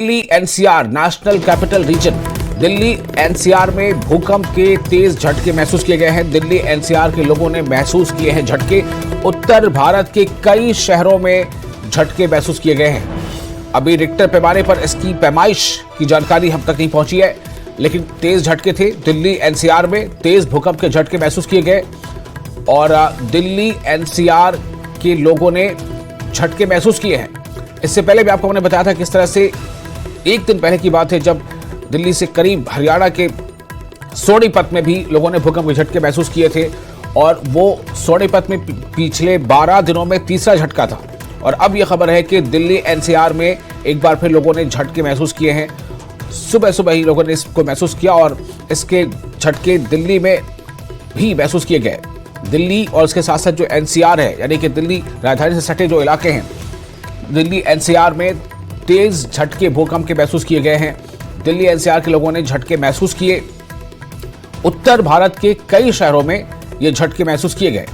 Delhi NCR national capital region Delhi NCR में भूकंप के तेज झटके महसूस किए गए हैं। दिल्ली एनसीआर के लोगों ने महसूस किए हैं झटके। उत्तर भारत के कई शहरों में झटके महसूस किए गए हैं। अभी रिक्टर पैमाने पर इसकी पैमाइश की जानकारी हम तक नहीं पहुंची है, लेकिन तेज झटके थे। दिल्ली एनसीआर में तेज भूकंप के झटके महसूस किए गए और दिल्ली एनसीआर के लोगों ने झटके महसूस किए हैं। इससे पहले भी आपको मैंने बताया था किस तरह से एक दिन पहले की बात है जब दिल्ली से करीब हरियाणा के सोनीपत में भी लोगों ने भूकंप के झटके महसूस किए थे और वो सोनीपत में पिछले 12 दिनों में तीसरा झटका था। और अब यह खबर है कि दिल्ली एनसीआर में एक बार फिर लोगों ने झटके महसूस किए हैं। सुबह सुबह ही लोगों ने इसको महसूस किया और इसके झटके दिल्ली में भी महसूस किए गए। दिल्ली और इसके साथ साथ जो एनसीआर है, यानी कि दिल्ली राजधानी से सटे जो इलाके हैं, दिल्ली एनसीआर में तेज झटके भूकंप के महसूस किए गए हैं। दिल्ली एनसीआर के लोगों ने झटके महसूस किए। उत्तर भारत के कई शहरों में ये झटके महसूस किए गए।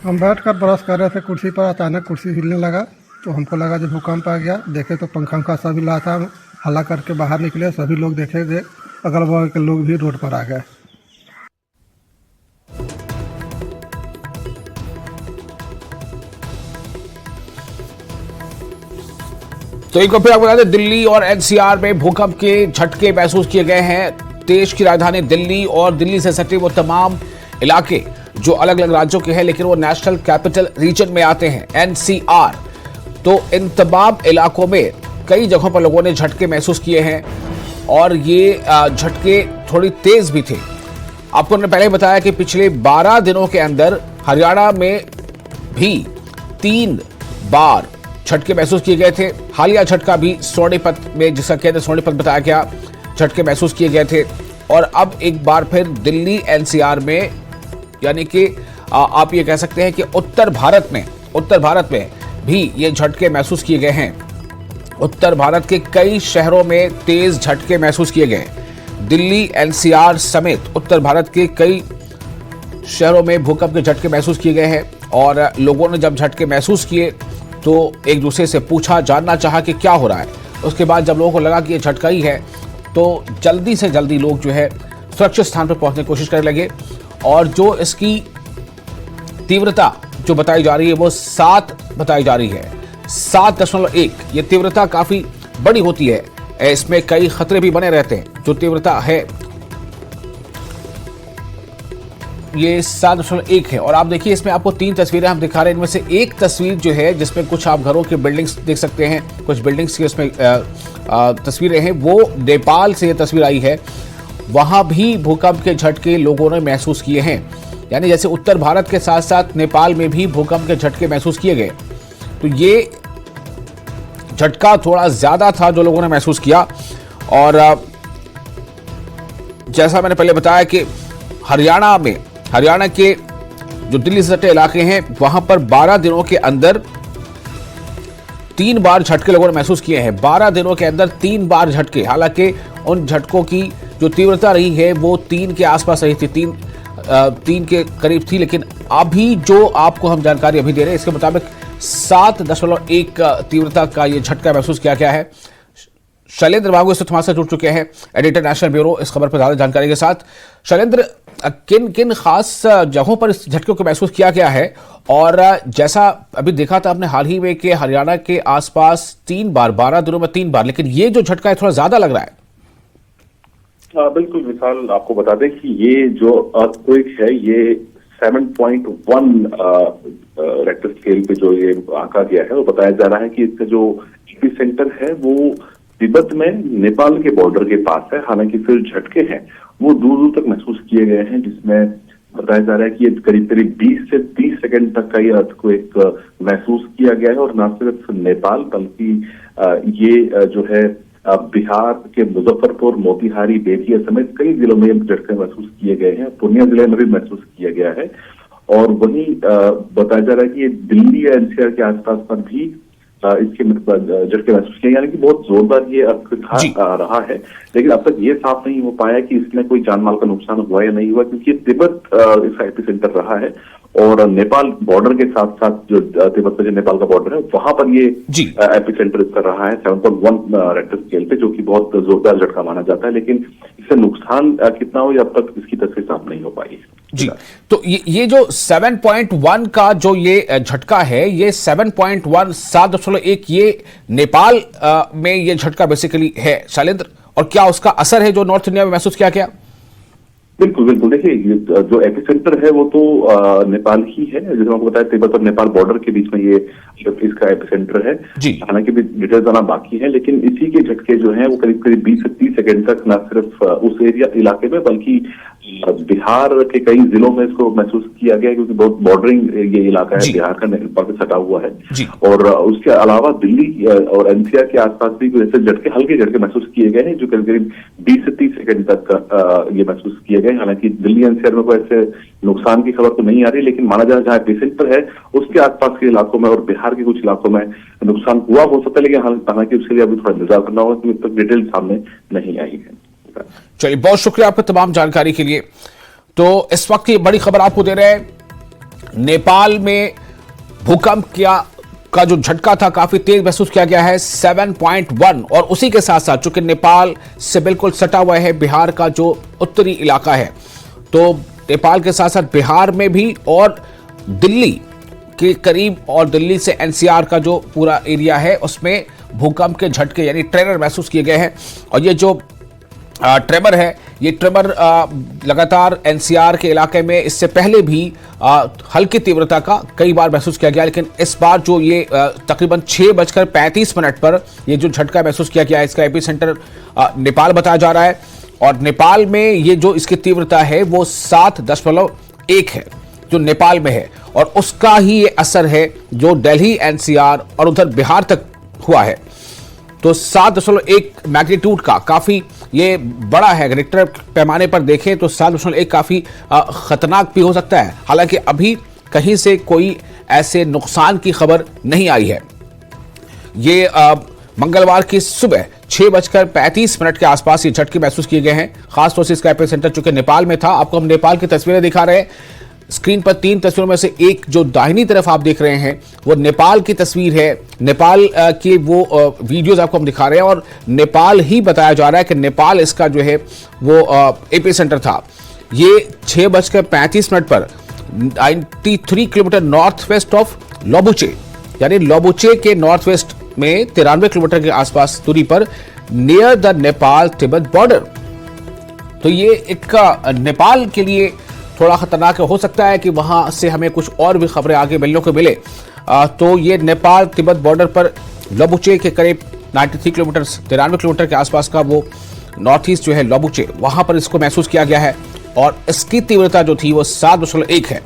हम बैठकर ब्रश कर रहे थे कुर्सी पर, अचानक कुर्सी हिलने लगा तो हमको लगा जो भूकंप आ गया। देखे तो पंखा सभी ला था, हल्ला करके बाहर निकले। सभी लोग देखे थे, अगल बगल के लोग भी रोड पर आ गए। तो एक बार फिर आपको बता दें, दिल्ली और एनसीआर में भूकंप के झटके महसूस किए गए हैं। देश की राजधानी दिल्ली और दिल्ली से सटे वो तमाम इलाके जो अलग अलग राज्यों के हैं, लेकिन वो नेशनल कैपिटल रीजन में आते हैं, एनसीआर। तो इन तमाम इलाकों में कई जगहों पर लोगों ने झटके महसूस किए हैं और ये झटके थोड़ी तेज भी थे। आपको हमने पहले बताया कि पिछले 12 दिनों के अंदर हरियाणा में भी 3 बार झटके महसूस किए गए थे। हालिया झटका भी सोनीपत में, जिसका केंद्र सोनीपत बताया गया, झटके महसूस किए गए थे। और अब एक बार फिर दिल्ली एनसीआर में, यानी कि आप ये कह सकते हैं कि उत्तर भारत में भी ये झटके महसूस किए गए हैं। उत्तर भारत के कई शहरों में तेज झटके महसूस किए गए। दिल्ली एनसीआर समेत उत्तर भारत के कई शहरों में भूकंप के झटके महसूस किए गए हैं और लोगों ने जब झटके महसूस किए तो एक दूसरे से पूछा, जानना चाहा कि क्या हो रहा है। उसके बाद जब लोगों को लगा कि ये झटका ही है तो जल्दी से जल्दी लोग जो है सुरक्षित स्थान पर पहुंचने की कोशिश करने लगे। और जो इसकी तीव्रता जो बताई जा रही है वो 7 बताई जा रही है, 7.1। ये तीव्रता काफी बड़ी होती है, इसमें कई खतरे भी बने रहते हैं। जो तीव्रता है ये 7.1 है। और आप देखिए, इसमें आपको 3 तस्वीरें हम दिखा रहे हैं। इनमें से एक तस्वीर जो है जिसमें कुछ आप घरों के बिल्डिंग्स देख सकते हैं, कुछ बिल्डिंग्स की उसमें तस्वीरें हैं, वो नेपाल से ये तस्वीर आई है। वहां भी भूकंप के झटके लोगों ने महसूस किए हैं। यानी जैसे उत्तर भारत के साथ साथ नेपाल में भी भूकंप के झटके महसूस किए गए। तो ये झटका थोड़ा ज्यादा था जो लोगों ने महसूस किया। और जैसा मैंने पहले बताया कि हरियाणा के जो दिल्ली से सटे इलाके हैं वहां पर 12 दिनों के अंदर 3 बार झटके लोगों ने महसूस किए हैं। 12 दिनों के अंदर 3 बार झटके। हालांकि उन झटकों की जो तीव्रता रही है वो 3 के आसपास रही थी, 3 के करीब थी। लेकिन अभी जो आपको हम जानकारी अभी दे रहे हैं इसके मुताबिक 7.1 तीव्रता का ये झटका महसूस किया गया है। शैलेंद्र बाबू इस वक्त हमारे साथ जुड़ चुके हैं, एडिटर नेशनल ब्यूरो, इस खबर पर ज्यादा जानकारी के साथ। शैलेंद्र, किन किन खास जगहों पर इस झटके को महसूस किया गया है? और जैसा अभी देखा था आपने हाल ही में कि हरियाणा के आसपास 3 बार, 12 दिनों में 3 बार, लेकिन ये जो झटका है थोड़ा ज्यादा लग रहा है। बिल्कुल विशाल, आपको बता दें कि ये जो अर्थक्वेक है ये 7.1 रेक्टर स्केल पे जो ये आंका गया है, वो बताया जा रहा है कि इसका जो एपिसेंटर है वो तिब्बत में नेपाल के बॉर्डर के पास है। हालांकि फिर झटके हैं वो दूर दूर तक महसूस किए गए हैं, जिसमें बताया जा रहा है कि ये करीब करीब 20 से 30 सेकंड तक का ये अर्थक्वेक महसूस किया गया है। और न सिर्फ नेपाल बल्कि ये जो है बिहार के मुजफ्फरपुर, मोतिहारी, बेतिया समेत कई जिलों में झटके महसूस किए गए हैं। पूर्णिया जिले में भी महसूस किया गया है। और वहीं बताया जा रहा है कि ये दिल्ली या एनसीआर के आसपास पर भी इसके झटके महसूस किए, यानी कि बहुत जोरदार ये अर्थक्वेक रहा है। लेकिन अब तक ये साफ नहीं हो पाया कि इसमें कोई जान माल का नुकसान हुआ या नहीं हुआ, क्योंकि तिब्बत इसका एपिसेंटर रहा है और नेपाल बॉर्डर के साथ साथ जो तिब्बत में जो नेपाल का बॉर्डर है वहां पर ये एपिसेंटर इसका रहा है 7.1 रेक्टर स्केल पे, जो कि बहुत जोरदार झटका माना जाता है। लेकिन इससे नुकसान कितना हो, अब तक इसकी तस्वीर साफ नहीं हो पाई जी। तो ये जो 7.1 का जो ये झटका है, ये 7.1 7.1 ये नेपाल में ये झटका बेसिकली है शैलेंद्र, और क्या उसका असर है जो नॉर्थ इंडिया में महसूस किया गया? बिल्कुल बिल्कुल, देखिए जो एपिसेंटर है वो तो नेपाल ही है, जैसे आपको बताया तिब्बत और नेपाल बॉर्डर के बीच में ये इसका एपिसेंटर है। हालांकि भी डिटेल्स आना बाकी है, लेकिन इसी के झटके जो हैं वो करीब करीब 20 से 30 सेकंड तक न सिर्फ उस इलाके में बल्कि बिहार के कई जिलों में इसको महसूस किया गया, क्योंकि बहुत बॉर्डरिंग ये इलाका है, बिहार का नेपाल से सटा हुआ है। और उसके अलावा दिल्ली और एनसीआर के आसपास भी ऐसे झटके, हल्के झटके महसूस किए गए हैं जो करीब करीब 20 से 30 सेकंड तक ये महसूस किए गए। हालांकि दिल्ली एनसीआर में कोई ऐसे नुकसान की खबर तो नहीं आ रही, लेकिन माना जा जहाँ एपिसेंटर है उसके आसपास के इलाकों में और बिहार के कुछ इलाकों में नुकसान हुआ हो सकता है, लेकिन हालांकि उसके लिए अभी थोड़ा इंतजार करना होगा, क्योंकि अब तक डिटेल सामने नहीं आई है। चलिए, बहुत शुक्रिया आपका तमाम जानकारी के लिए। तो इस वक्त की बड़ी खबर आपको दे रहे हैं, नेपाल में भूकंप का जो झटका था काफी तेज महसूस किया गया है 7.1, और उसी के साथ साथ चूंकि नेपाल से बिल्कुल सटा हुआ है बिहार का जो उत्तरी इलाका है, तो नेपाल के साथ साथ बिहार में भी और दिल्ली के करीब और दिल्ली से एनसीआर का जो पूरा एरिया है उसमें भूकंप के झटके यानी ट्रेमर महसूस किए गए हैं। और ये जो ट्रेमर है, ये ट्रेमर लगातार एनसीआर के इलाके में इससे पहले भी हल्की तीव्रता का कई बार महसूस किया गया, लेकिन इस बार जो ये तकरीबन 6:35 पर ये जो झटका महसूस किया गया है, इसका एपिसेंटर नेपाल बताया जा रहा है। और नेपाल में ये जो इसकी तीव्रता है वो 7.1 है जो नेपाल में है, और उसका ही ये असर है जो दिल्ली एनसीआर और उधर बिहार तक हुआ है। तो 7.1 मैग्नीट्यूड का काफी ये बड़ा है, रिक्टर पैमाने पर देखें तो 7.1 काफी खतरनाक भी हो सकता है। हालांकि अभी कहीं से कोई ऐसे नुकसान की खबर नहीं आई है। ये मंगलवार की सुबह 6:35 के आसपास ये झटके महसूस किए गए हैं। खासतौर से इसका एपिसेंटर चूंकि नेपाल में था। आपको हम नेपाल की तस्वीरें दिखा रहे हैं। स्क्रीन पर 3 तस्वीरों में से एक जो दाहिनी तरफ आप देख रहे हैं वो नेपाल की तस्वीर है। नेपाल के वो वीडियोस आपको हम दिखा रहे हैं, और नेपाल ही बताया जा रहा है कि नेपाल इसका जो है वो एपिसेंटर था। ये 6:35 पर 93 किलोमीटर नॉर्थ वेस्ट ऑफ लोबुचे, यानी लोबुचे के नॉर्थ वेस्ट में 93 किलोमीटर के आसपास दूरी पर near the Nepal Tibet border. तो ये एक नेपाल के लिए थोड़ा खतरनाक हो सकता है कि वहां से हमें कुछ और भी खबरें आगे मिलने को मिले। तो ये नेपाल तिब्बत बॉर्डर पर लोबुचे के करीब 93 किलोमीटर 93 किलोमीटर के आसपास का वो नॉर्थ ईस्ट जो है लोबुचे, वहां पर इसको महसूस किया गया है, और इसकी तीव्रता जो थी वो 7.1 है।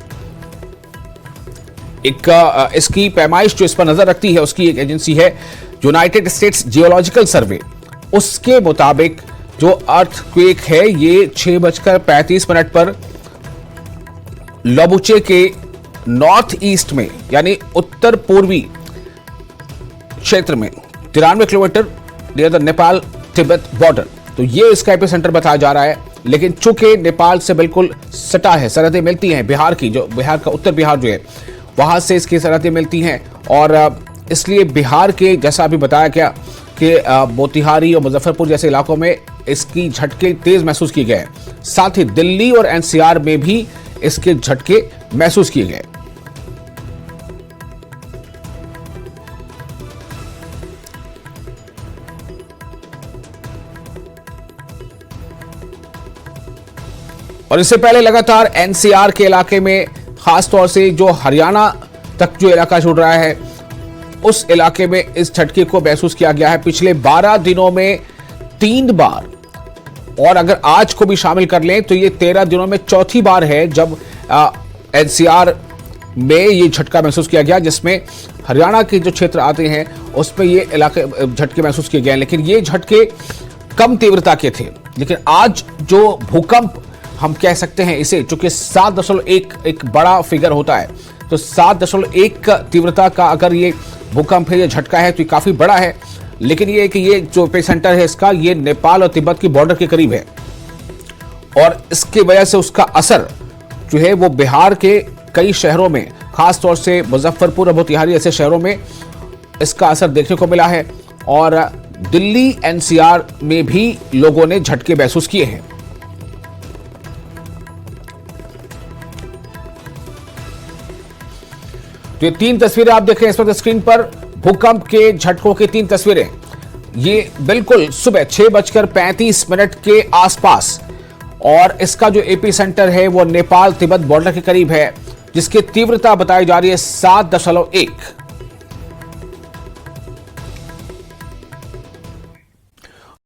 इसकी पैमाइश जो इस पर नजर रखती है उसकी एक एजेंसी है यूनाइटेड स्टेट्स जियोलॉजिकल सर्वे। उसके मुताबिक जो अर्थक्वेक है ये 6:35 पर लोबुचे के नॉर्थ ईस्ट में यानी उत्तर पूर्वी क्षेत्र में 93 kilometre near the Nepal Tibet border, तो ये इसका एपिसेंटर बताया जा रहा है। लेकिन चूंकि नेपाल से बिल्कुल सटा है, सरहदें मिलती हैं बिहार की, जो बिहार का उत्तर बिहार जो है वहां से इसकी सरहदें मिलती हैं, और इसलिए बिहार के जैसा अभी बताया गया कि मोतिहारी और मुजफ्फरपुर जैसे इलाकों में इसकी झटके तेज महसूस किए गए। साथ ही दिल्ली और एनसीआर में भी इसके झटके महसूस किए गए। और इससे पहले लगातार एनसीआर के इलाके में, खासतौर से जो हरियाणा तक जो इलाका जुड़ रहा है, उस इलाके में इस झटके को महसूस किया गया है पिछले 12 दिनों में 3 बार, और अगर आज को भी शामिल कर लें तो ये 13 दिनों में चौथी बार है जब एनसीआर में ये झटका महसूस किया गया, जिसमें हरियाणा के जो क्षेत्र आते हैं उसमें ये इलाके झटके महसूस किए गए। लेकिन ये झटके कम तीव्रता के थे। लेकिन आज जो भूकंप हम कह सकते हैं इसे, चूंकि 7.1 एक बड़ा फिगर होता है, तो 7.1 तीव्रता का अगर ये भूकंप है, ये झटका है तो ये काफी बड़ा है। लेकिन ये कि ये जो एपिसेंटर है इसका, ये नेपाल और तिब्बत की बॉर्डर के करीब है और इसकी वजह से उसका असर जो है वो बिहार के कई शहरों में, खासतौर से मुजफ्फरपुर और मोतिहारी ऐसे शहरों में इसका असर देखने को मिला है और दिल्ली एनसीआर में भी लोगों ने झटके महसूस किए हैं। तो ये 3 तस्वीरें आप देख रहे हैं इस वक्त स्क्रीन पर, भूकंप के झटकों की 3 तस्वीरें। ये बिल्कुल सुबह 6:35 के आसपास और इसका जो एपी सेंटर है वो नेपाल तिब्बत बॉर्डर के करीब है, जिसकी तीव्रता बताई जा रही है 7.1।